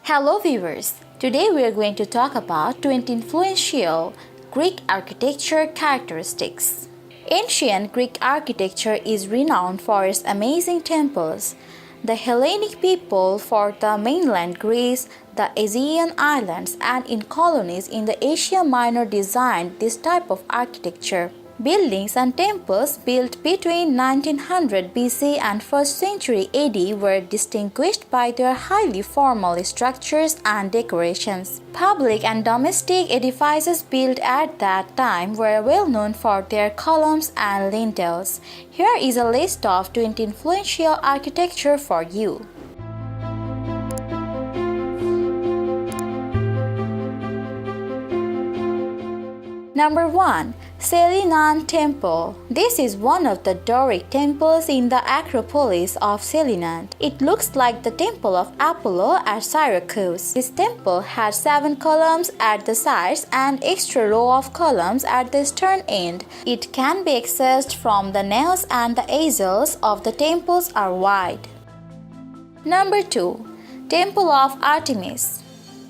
Hello viewers, today we are going to talk about 20 influential Greek architecture characteristics. Ancient Greek architecture is renowned for its amazing temples. The Hellenic people for the mainland Greece, the Aegean Islands and in colonies in the Asia Minor designed this type of architecture. Buildings and temples built between 1900 BC and 1st century AD were distinguished by their highly formal structures and decorations. Public and domestic edifices built at that time were well known for their columns and lintels. Here is a list of 20 influential architecture for you. Number 1. Selinunte Temple. This is one of the Doric temples in the Acropolis of Selinunte. It looks like the Temple of Apollo at Siracusa. This temple had 7 columns at the sides and extra row of columns at the stern end. It can be accessed from the naves and the aisles of the temples are wide. Number 2. Temple of Artemis.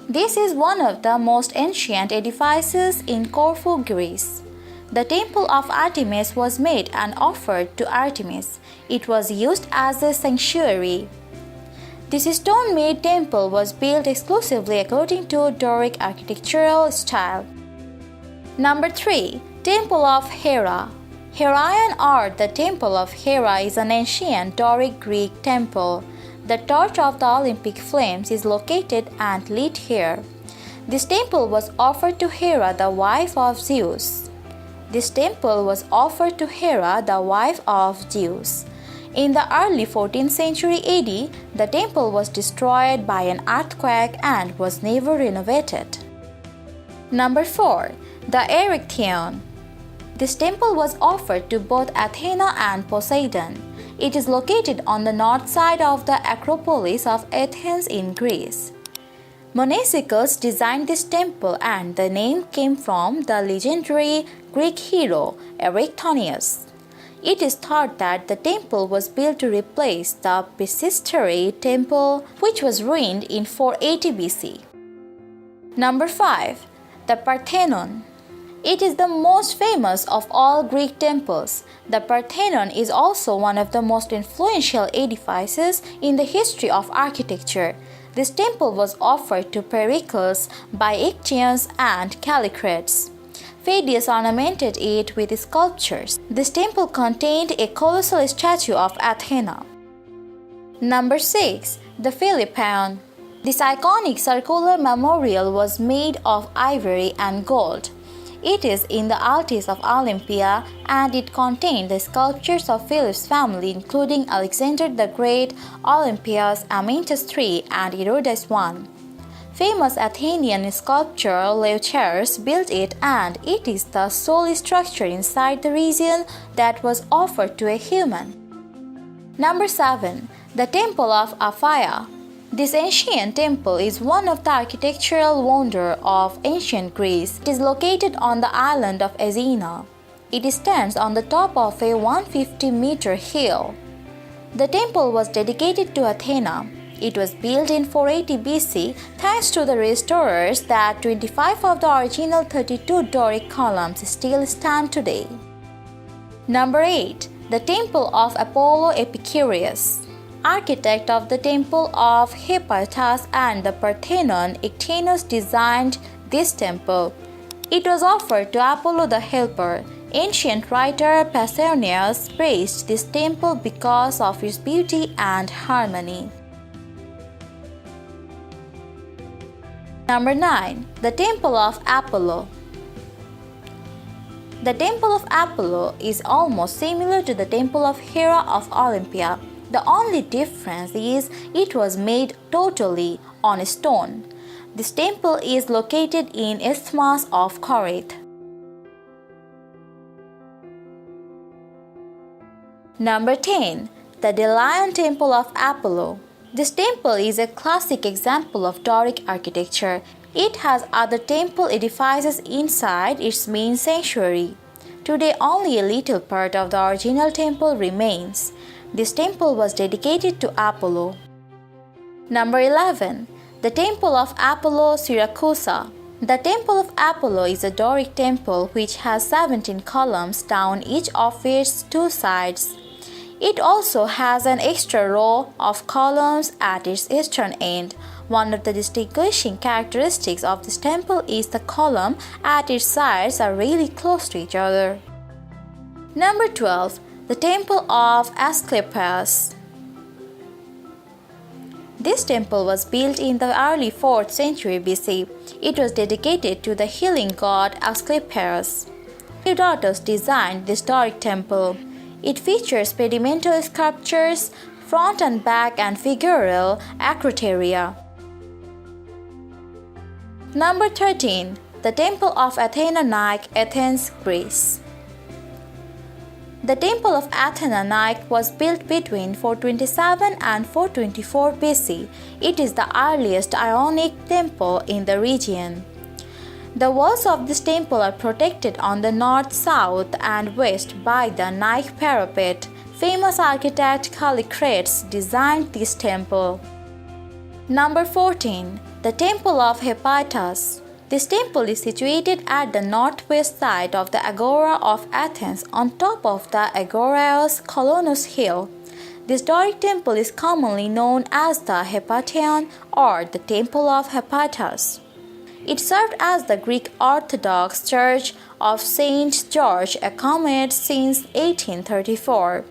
This is one of the most ancient edifices in Corfu, Greece. The Temple of Artemis was made and offered to Artemis. It was used as a sanctuary. This stone-made temple was built exclusively according to Doric architectural style. Number 3. Temple of Hera. Heraion or the Temple of Hera is an ancient Doric Greek temple. The torch of the Olympic flames is located and lit here. This temple was offered to Hera, the wife of Zeus. This temple was offered to Hera, the wife of Zeus. In the early 14th century AD, the temple was destroyed by an earthquake and was never renovated. Number 4. The Erechtheion. This temple was offered to both Athena and Poseidon. It is located on the north side of the Acropolis of Athens in Greece. Monastics designed this temple and the name came from the legendary Greek hero Erechtheion. It is thought that the temple was built to replace the Pisistrate temple which was ruined in 480 BC. Number 5. The Parthenon. It is the most famous of all Greek temples. The Parthenon is also one of the most influential edifices in the history of architecture. This temple was offered to Pericles by Aegeans and Callicrates. Phidias ornamented it with sculptures. This temple contained a colossal statue of Athena. Number 6. The Philippeion. This iconic circular memorial was made of ivory and gold. It is in the Altis of Olympia and it contained the sculptures of Philip's family including Alexander the Great, Olympias, Amyntas III and Herodes I. Famous Athenian sculptor Leochares built it and it is the sole structure inside the region that was offered to a human. Number 7. The Temple of Aphaia. This ancient temple is one of the architectural wonders of ancient Greece. It is located on the island of Athena. It stands on the top of a 150-meter hill. The temple was dedicated to Athena. It was built in 480 BC. Thanks to the restorers that 25 of the original 32 Doric columns still stand today. Number 8. The Temple of Apollo Epicurus. Architect of the Temple of Hepatis and the Parthenon, Erechtheion designed this temple. It was offered to Apollo the Helper. Ancient writer Pausanias praised this temple because of its beauty and harmony. Number 9. The Temple of Apollo. The Temple of Apollo is almost similar to the Temple of Hera of Olympia. The only difference is it was made totally on stone. This temple is located in Isthmus of Corinth. Number 10. The Delian Temple of Apollo. This temple is a classic example of Doric architecture. It has other temple edifices inside its main sanctuary. Today only a little part of the original temple remains. This temple was dedicated to Apollo. Number 11. The Temple of Apollo, Siracusa. The Temple of Apollo is a Doric temple which has 17 columns down each of its two sides. It also has an extra row of columns at its eastern end. One of the distinguishing characteristics of this temple is the column at its sides are really close to each other. Number 12. The Temple of Asclepius. This temple was built in the early 4th century BC. It was dedicated to the healing god Asclepius. Theodorus designed this Doric temple. It features pedimental sculptures, front and back and figural acroteria. Number 13. The Temple of Athena, Athens, Greece. The Temple of Athena was built between 427 and 424 BC. It is the earliest Ionic temple in the region. The walls of this temple are protected on the north, south, and west by the Nike parapet. Famous architect Callicrates designed this temple. Number 14. The Temple of Hepatis. This temple is situated at the northwest side of the Agora of Athens on top of the Agoraeus Colonus hill. This Doric temple is commonly known as the Parthenon or the Temple of Hepatis. It served as the Greek Orthodox Church of Saint George Accommodate since 1834.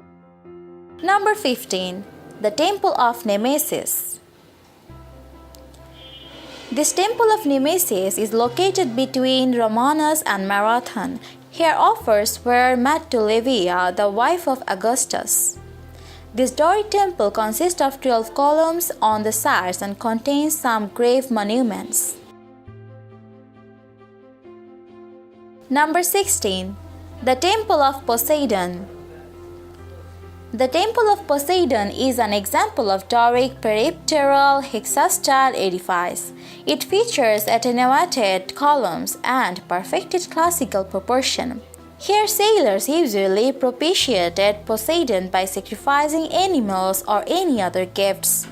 Number 15. The Temple of Nemesis. This Temple of Nemesis is located between Romanus and Marathon. Here offers were met to Livia, the wife of Augustus. This Doric temple consists of 12 columns on the sides and contains some grave monuments. Number 16. The Temple of Poseidon. The Temple of Poseidon is an example of Doric peripteral hexastyle edifice. It features attenuated columns and perfected classical proportion. Here sailors usually propitiated Poseidon by sacrificing animals or any other gifts.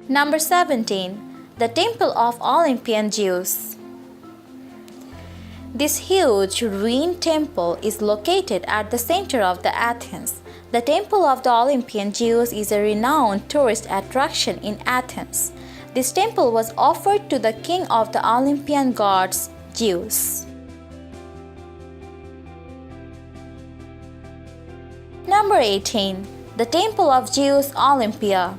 Number 17. The Temple of Olympian Zeus. This huge ruined temple is located at the center of the Athens. The Temple of the Olympian Zeus is a renowned tourist attraction in Athens. This temple was offered to the king of the Olympian gods, Zeus. Number 18. The Temple of Zeus, Olympia.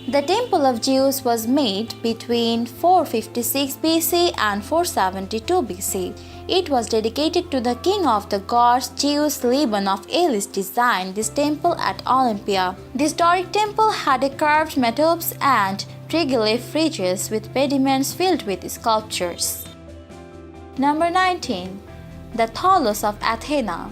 The Temple of Zeus was made between 456 BC and 472 BC. It was dedicated to the king of the gods. Zeus Liban of Elis designed this temple at Olympia. This Doric temple had a curved metopes and triglyph ridges with pediments filled with sculptures. Number 19. The Tholos of Athena.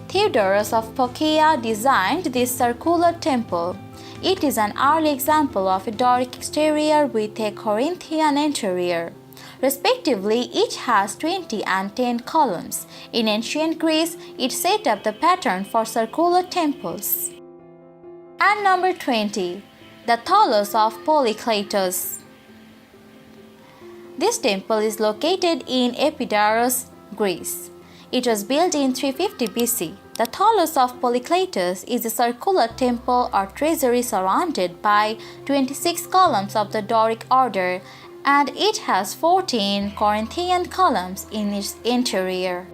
Theodorus of Phocaea designed this circular temple. It is an early example of a Doric exterior with a Corinthian interior. Respectively, each has 20 and 10 columns. In ancient Greece, it set up the pattern for circular temples. And number 20. The Tholos of Polykleitos. This temple is located in Epidaurus, Greece. It was built in 350 BC. The Tholos of Polykleitos is a circular temple or treasury surrounded by 26 columns of the Doric order, and it has 14 Corinthian columns in its interior.